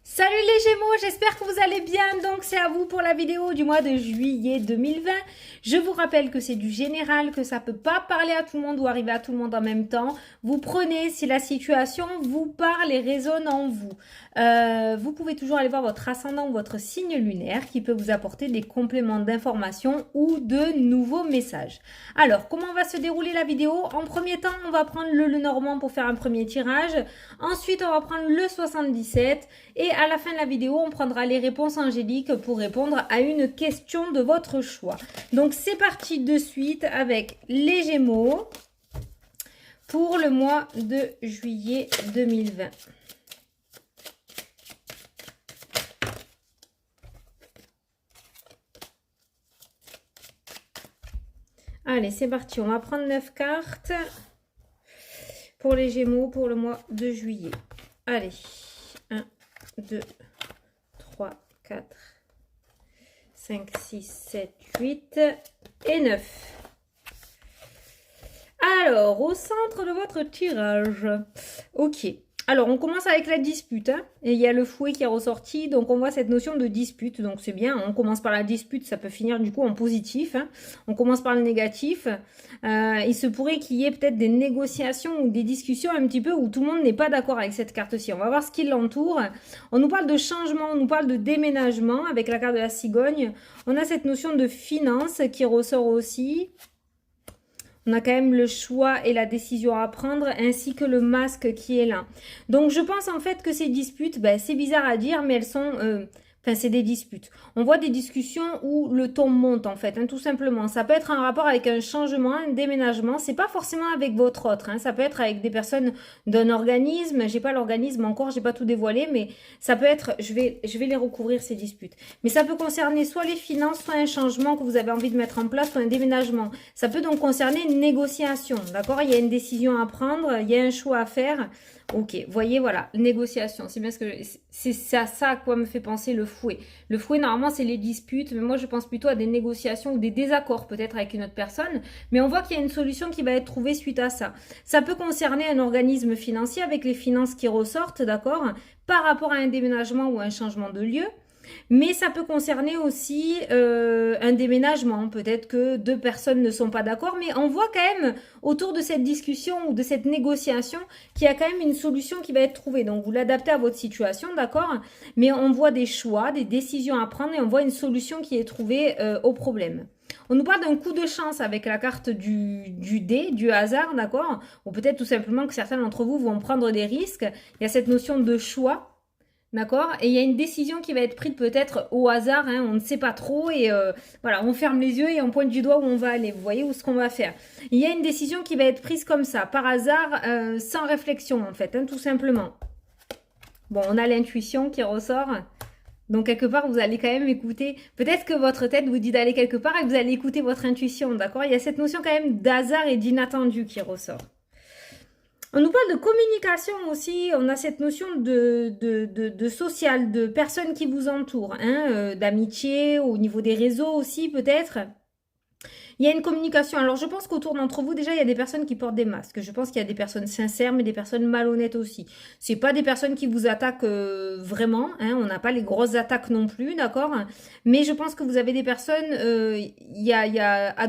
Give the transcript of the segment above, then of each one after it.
Salut les Gémeaux, j'espère que vous allez bien. Donc c'est à vous pour la vidéo du mois de juillet 2020. Je vous rappelle que c'est du général, que ça peut pas parler à tout le monde ou arriver à tout le monde en même temps. Vous prenez si la situation vous parle et résonne en vous. Vous pouvez toujours aller voir votre ascendant ou votre signe lunaire qui peut vous apporter des compléments d'information ou de nouveaux messages. Alors, comment va se dérouler la vidéo? En premier temps, on va prendre le Lenormand pour faire un premier tirage. Ensuite, on va prendre le 77 et à la fin de la vidéo, on prendra les réponses angéliques pour répondre à une question de votre choix. Donc, c'est parti de suite avec les Gémeaux pour le mois de juillet 2020. Allez, c'est parti. On va prendre 9 cartes pour les Gémeaux pour le mois de juillet. Allez, 1, 2, 3, 4, 5, 6, 7, 8 et 9. Alors, au centre de votre tirage. Ok. Alors, on commence avec la dispute. Hein, et il y a le fouet qui est ressorti. Donc, on voit cette notion de dispute. Donc, c'est bien. On commence par la dispute. Ça peut finir du coup en positif. Hein. On commence par le négatif. Il se pourrait qu'il y ait peut-être des négociations ou des discussions un petit peu où tout le monde n'est pas d'accord avec cette carte-ci. On va voir ce qui l'entoure. On nous parle de changement. On nous parle de déménagement avec la carte de la cigogne. On a cette notion de finance qui ressort aussi. On a quand même le choix et la décision à prendre, ainsi que le masque qui est là. Donc, je pense en fait que ces disputes, ben, c'est bizarre à dire, mais elles sont... Enfin, c'est des disputes. On voit des discussions où le ton monte, en fait, hein, tout simplement. Ça peut être un rapport avec un changement, un déménagement. C'est pas forcément avec votre autre. Hein. Ça peut être avec des personnes d'un organisme. J'ai pas l'organisme encore, j'ai pas tout dévoilé, mais ça peut être... Je vais les recouvrir, ces disputes. Mais ça peut concerner soit les finances, soit un changement que vous avez envie de mettre en place, soit un déménagement. Ça peut donc concerner une négociation, d'accord? Il y a une décision à prendre, il y a un choix à faire. Ok, voyez, voilà, négociation, c'est bien ce que c'est à ça à quoi me fait penser le fouet. Le fouet, normalement, c'est les disputes, mais moi, je pense plutôt à des négociations ou des désaccords peut-être avec une autre personne, mais on voit qu'il y a une solution qui va être trouvée suite à ça. Ça peut concerner un organisme financier avec les finances qui ressortent, d'accord, par rapport à un déménagement ou un changement de lieu. Mais ça peut concerner aussi un déménagement. Peut-être que deux personnes ne sont pas d'accord, mais on voit quand même autour de cette discussion ou de cette négociation qu'il y a quand même une solution qui va être trouvée. Donc vous l'adaptez à votre situation, d'accord? Mais on voit des choix, des décisions à prendre et on voit une solution qui est trouvée au problème. On nous parle d'un coup de chance avec la carte du dé, du hasard, d'accord? Ou peut-être tout simplement que certains d'entre vous vont prendre des risques. Il y a cette notion de choix. D'accord? Et il y a une décision qui va être prise peut-être au hasard, hein, on ne sait pas trop, et voilà, on ferme les yeux et on pointe du doigt où on va aller, vous voyez, où ce qu'on va faire. Il y a une décision qui va être prise comme ça, par hasard, sans réflexion en fait, hein, tout simplement. Bon, on a l'intuition qui ressort, donc quelque part vous allez quand même écouter, peut-être que votre tête vous dit d'aller quelque part et que vous allez écouter votre intuition, d'accord? Il y a cette notion quand même d'hasard et d'inattendu qui ressort. On nous parle de communication aussi, on a cette notion de social, de personnes qui vous entourent, hein, d'amitié, au niveau des réseaux aussi peut-être. Il y a une communication. Alors je pense qu'autour d'entre vous, déjà, il y a des personnes qui portent des masques. Je pense qu'il y a des personnes sincères, mais des personnes malhonnêtes aussi. C'est pas des personnes qui vous attaquent vraiment, hein, on n'a pas les grosses attaques non plus, d'accord? Mais je pense que vous avez des personnes, il y a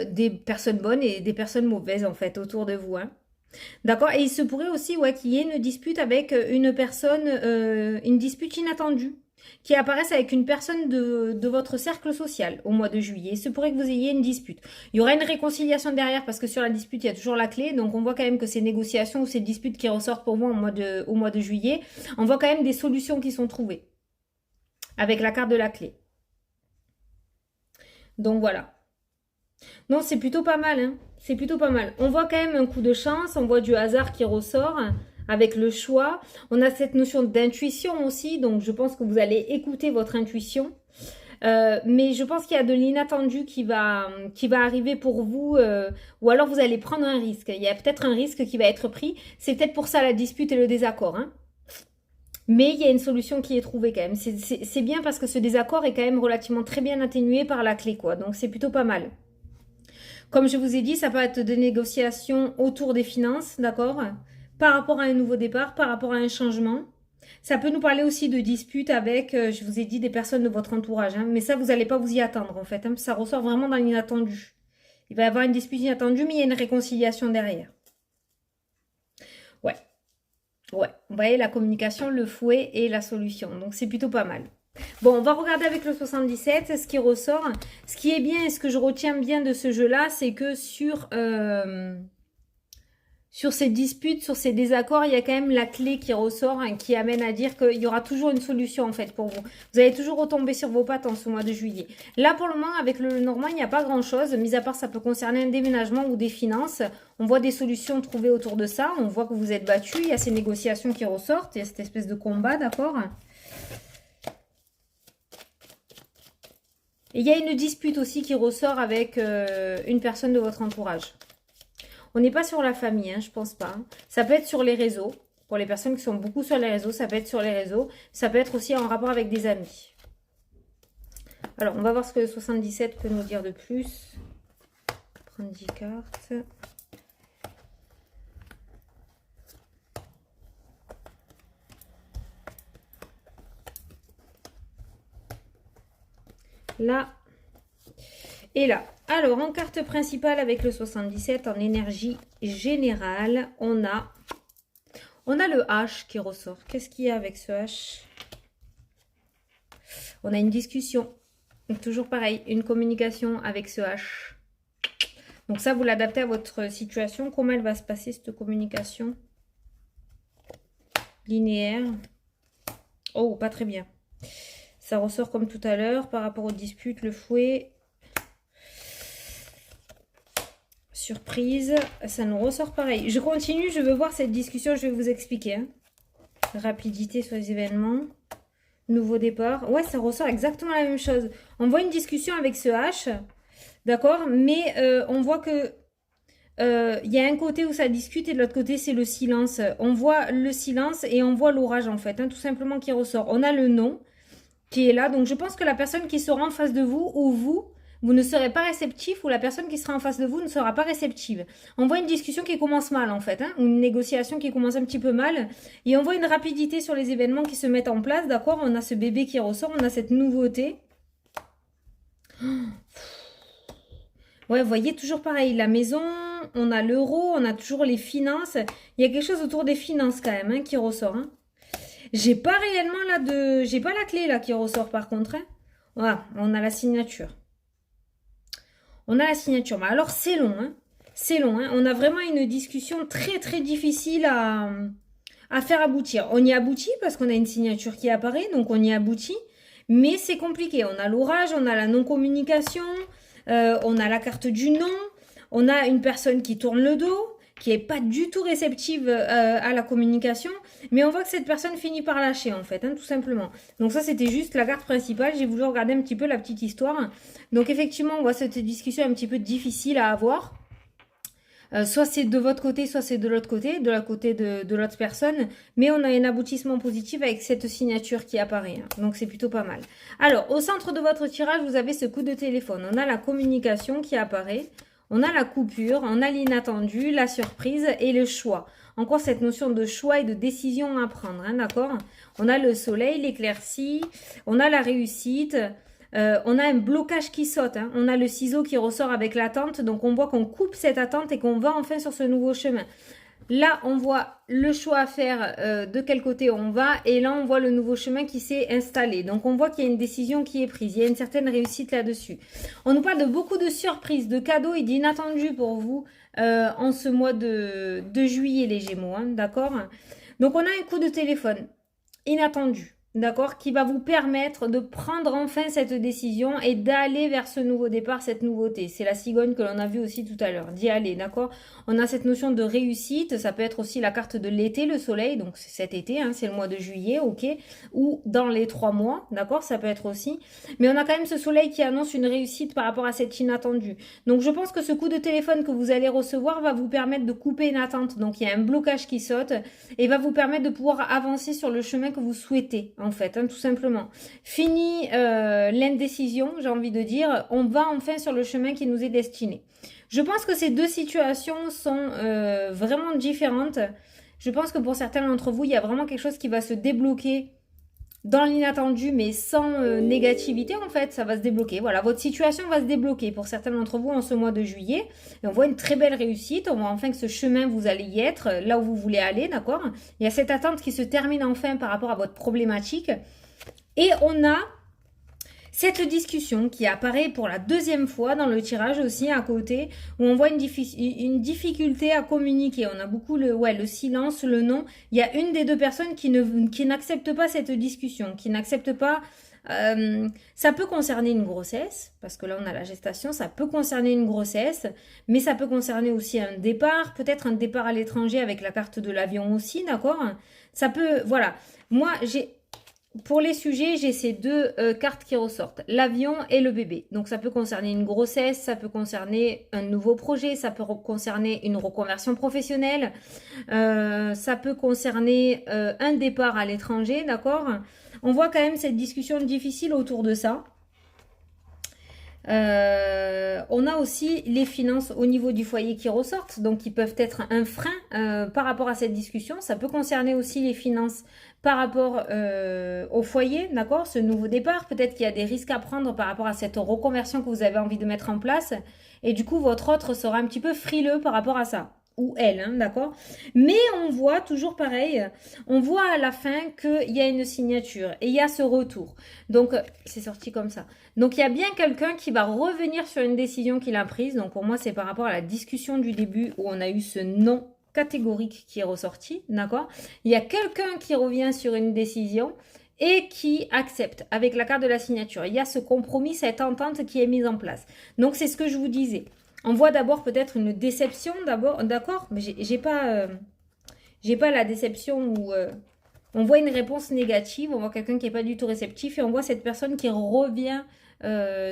des personnes bonnes et des personnes mauvaises en fait autour de vous. Hein. D'accord? Et il se pourrait aussi ouais, qu'il y ait une dispute avec une personne, une dispute inattendue qui apparaisse avec une personne de votre cercle social au mois de juillet. Il se pourrait que vous ayez une dispute. Il y aura une réconciliation derrière parce que sur la dispute, il y a toujours la clé. Donc on voit quand même que ces négociations ou ces disputes qui ressortent pour vous au mois de juillet, on voit quand même des solutions qui sont trouvées avec la carte de la clé. Donc voilà. Non, c'est plutôt pas mal, hein. C'est plutôt pas mal. On voit quand même un coup de chance, on voit du hasard qui ressort avec le choix. On a cette notion d'intuition aussi, donc je pense que vous allez écouter votre intuition. Mais je pense qu'il y a de l'inattendu qui va arriver pour vous, ou alors vous allez prendre un risque. Il y a peut-être un risque qui va être pris. C'est peut-être pour ça la dispute et le désaccord, hein. Mais il y a une solution qui est trouvée quand même. C'est bien parce que ce désaccord est quand même relativement très bien atténué par la clé, quoi. Donc c'est plutôt pas mal. Comme je vous ai dit, ça peut être des négociations autour des finances, d'accord? par rapport à un nouveau départ, par rapport à un changement. Ça peut nous parler aussi de disputes avec, je vous ai dit, des personnes de votre entourage. Hein, mais ça, vous n'allez pas vous y attendre en fait. Hein, ça ressort vraiment dans l'inattendu. Il va y avoir une dispute inattendue, mais il y a une réconciliation derrière. Ouais. Ouais. Vous voyez, la communication, le fouet et la solution. Donc, c'est plutôt pas mal. Bon, on va regarder avec le 77 ce qui ressort. Ce qui est bien et ce que je retiens bien de ce jeu-là, c'est que sur ces disputes, sur ces désaccords, il y a quand même la clé qui ressort, hein, qui amène à dire qu'il y aura toujours une solution en fait pour vous. Vous allez toujours retomber sur vos pattes en ce mois de juillet. Là pour le moment avec le Normand, il n'y a pas grand chose, mis à part ça peut concerner un déménagement ou des finances. On voit des solutions trouvées autour de ça, on voit que vous êtes battu, il y a ces négociations qui ressortent, il y a cette espèce de combat, d'accord ? Et il y a une dispute aussi qui ressort avec une personne de votre entourage. On n'est pas sur la famille, hein, je pense pas. Ça peut être sur les réseaux. Pour les personnes qui sont beaucoup sur les réseaux, ça peut être sur les réseaux. Ça peut être aussi en rapport avec des amis. Alors, on va voir ce que le 77 peut nous dire de plus. Prendre 10 cartes. Là. Et là. Alors, en carte principale avec le 77, en énergie générale, on a le H qui ressort. Qu'est-ce qu'il y a avec ce H? On a une discussion. Donc, toujours pareil, une communication avec ce H. Donc ça, vous l'adaptez à votre situation. Comment elle va se passer, cette communication? Linéaire. Oh, pas très bien. Ça ressort comme tout à l'heure par rapport aux disputes, le fouet. Surprise, ça nous ressort pareil. Je continue, je veux voir cette discussion, je vais vous expliquer. Hein. Rapidité sur les événements. Nouveau départ. Ouais, ça ressort exactement la même chose. On voit une discussion avec ce H, d'accord, mais on voit que il y a un côté où ça discute et de l'autre côté, c'est le silence. On voit le silence et on voit l'orage, en fait, hein, tout simplement qui ressort. On a le non qui est là. Donc, je pense que la personne qui sera en face de vous ou vous ne serez pas réceptif ou la personne qui sera en face de vous ne sera pas réceptive. On voit une discussion qui commence mal en fait, hein, une négociation qui commence un petit peu mal et on voit une rapidité sur les événements qui se mettent en place, d'accord? On a ce bébé qui ressort, on a cette nouveauté. Ouais, vous voyez, toujours pareil, la maison, on a l'euro, on a toujours les finances. Il y a quelque chose autour des finances quand même hein, qui ressort. Hein. J'ai pas réellement là j'ai pas la clé là qui ressort par contre. Hein. Voilà, on a la signature. On a la signature. Alors, c'est long. Hein. C'est long. Hein. On a vraiment une discussion très, très difficile à faire aboutir. On y aboutit parce qu'on a une signature qui apparaît. Donc, on y aboutit. Mais c'est compliqué. On a l'orage, on a la non-communication, on a la carte du non. On a une personne qui tourne le dos, qui n'est pas du tout réceptive à la communication. Mais on voit que cette personne finit par lâcher, en fait, hein, tout simplement. Donc ça, c'était juste la carte principale. J'ai voulu regarder un petit peu la petite histoire. Donc effectivement, on voit cette discussion un petit peu difficile à avoir. Soit c'est de votre côté, soit c'est de l'autre côté, de la côté de l'autre personne. Mais on a un aboutissement positif avec cette signature qui apparaît. Hein. Donc c'est plutôt pas mal. Alors, au centre de votre tirage, vous avez ce coup de téléphone. On a la communication qui apparaît. On a la coupure, on a l'inattendu, la surprise et le choix. Encore cette notion de choix et de décision à prendre, hein, d'accord? On a le soleil, l'éclaircie, on a la réussite, on a un blocage qui saute, hein, on a le ciseau qui ressort avec l'attente, donc on voit qu'on coupe cette attente et qu'on va enfin sur ce nouveau chemin. Là, on voit le choix à faire de quel côté on va et là, on voit le nouveau chemin qui s'est installé. Donc, on voit qu'il y a une décision qui est prise. Il y a une certaine réussite là-dessus. On nous parle de beaucoup de surprises, de cadeaux et d'inattendus pour vous en ce mois de juillet, les Gémeaux. Hein, d'accord? Donc, on a un coup de téléphone inattendu. D'accord, qui va vous permettre de prendre enfin cette décision et d'aller vers ce nouveau départ, cette nouveauté. C'est la cigogne que l'on a vue aussi tout à l'heure, d'y aller, d'accord? On a cette notion de réussite, ça peut être aussi la carte de l'été, le soleil, donc c'est cet été, hein, c'est le mois de juillet, ok? Ou dans les 3 mois, d'accord? Ça peut être aussi. Mais on a quand même ce soleil qui annonce une réussite par rapport à cet inattendu. Donc je pense que ce coup de téléphone que vous allez recevoir va vous permettre de couper une attente. Donc il y a un blocage qui saute et va vous permettre de pouvoir avancer sur le chemin que vous souhaitez. En fait, hein, tout simplement. Fini l'indécision, j'ai envie de dire. On va enfin sur le chemin qui nous est destiné. Je pense que ces deux situations sont vraiment différentes, Je pense que pour certains d'entre vous, il y a vraiment quelque chose qui va se débloquer dans l'inattendu, mais sans négativité, en fait, ça va se débloquer. Voilà, votre situation va se débloquer pour certains d'entre vous en ce mois de juillet. Et on voit une très belle réussite. On voit enfin que ce chemin, vous allez y être, là où vous voulez aller, d'accord? Il y a cette attente qui se termine enfin par rapport à votre problématique. Et on a cette discussion qui apparaît pour la deuxième fois dans le tirage aussi à côté, où on voit une difficulté à communiquer. On a beaucoup le silence, le non. Il y a une des deux personnes qui n'accepte pas cette discussion, qui n'accepte pas... ça peut concerner une grossesse, parce que là on a la gestation, ça peut concerner une grossesse, mais ça peut concerner aussi un départ, peut-être un départ à l'étranger avec la carte de l'avion aussi, d'accord? Ça peut... Voilà. Moi, pour les sujets, j'ai ces deux cartes qui ressortent, l'avion et le bébé. Donc ça peut concerner une grossesse, ça peut concerner un nouveau projet, ça peut concerner une reconversion professionnelle, ça peut concerner un départ à l'étranger, d'accord? On voit quand même cette discussion difficile autour de ça. On a aussi les finances au niveau du foyer qui ressortent, donc qui peuvent être un frein par rapport à cette discussion. Ça peut concerner aussi les finances par rapport au foyer, d'accord? Ce nouveau départ, peut-être qu'il y a des risques à prendre par rapport à cette reconversion que vous avez envie de mettre en place. Et du coup, votre autre sera un petit peu frileux par rapport à ça. Ou elle, hein, d'accord? Mais on voit toujours pareil, on voit à la fin qu'il y a une signature et il y a ce retour. Donc, c'est sorti comme ça. Donc, il y a bien quelqu'un qui va revenir sur une décision qu'il a prise. Donc, pour moi, c'est par rapport à la discussion du début où on a eu ce non catégorique qui est ressorti, d'accord? Il y a quelqu'un qui revient sur une décision et qui accepte avec la carte de la signature. Il y a ce compromis, cette entente qui est mise en place. Donc, c'est ce que je vous disais. On voit d'abord peut-être une déception, d'abord, d'accord? Mais j'ai pas la déception où on voit une réponse négative, on voit quelqu'un qui n'est pas du tout réceptif et on voit cette personne qui revient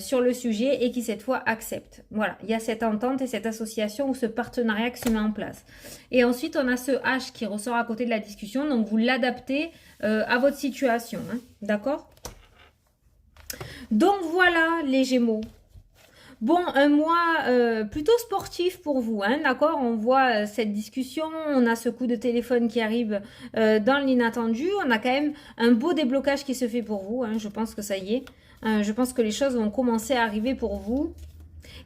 sur le sujet et qui cette fois accepte. Voilà, il y a cette entente et cette association ou ce partenariat qui se met en place. Et ensuite, on a ce H qui ressort à côté de la discussion, donc vous l'adaptez à votre situation, hein, d'accord? Donc voilà les Gémeaux. Bon, un mois plutôt sportif pour vous, hein, d'accord? On voit cette discussion, on a ce coup de téléphone qui arrive dans l'inattendu. On a quand même un beau déblocage qui se fait pour vous, hein, je pense que ça y est. Je pense que les choses vont commencer à arriver pour vous.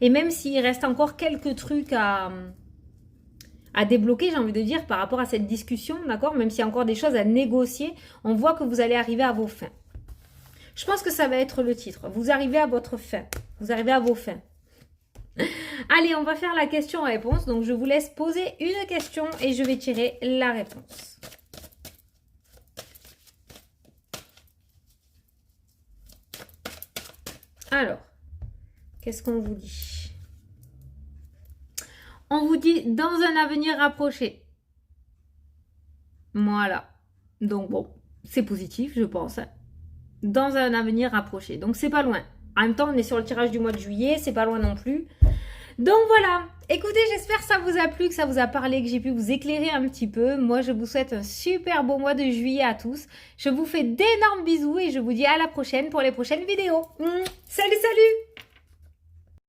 Et même s'il reste encore quelques trucs à débloquer, j'ai envie de dire, par rapport à cette discussion, d'accord? Même s'il y a encore des choses à négocier, on voit que vous allez arriver à vos fins. Je pense que ça va être le titre. Vous arrivez à votre fin. Vous arrivez à vos fins. Allez, on va faire la question-réponse. Donc, je vous laisse poser une question et je vais tirer la réponse. Alors, qu'est-ce qu'on vous dit? On vous dit dans un avenir rapproché. Voilà. Donc, bon, c'est positif, je pense. Dans un avenir rapproché. Donc, c'est pas loin. En même temps, on est sur le tirage du mois de juillet, c'est pas loin non plus. Donc voilà, écoutez, j'espère que ça vous a plu, que ça vous a parlé, que j'ai pu vous éclairer un petit peu. Moi, je vous souhaite un super beau mois de juillet à tous. Je vous fais d'énormes bisous et je vous dis à la prochaine pour les prochaines vidéos. Salut, salut!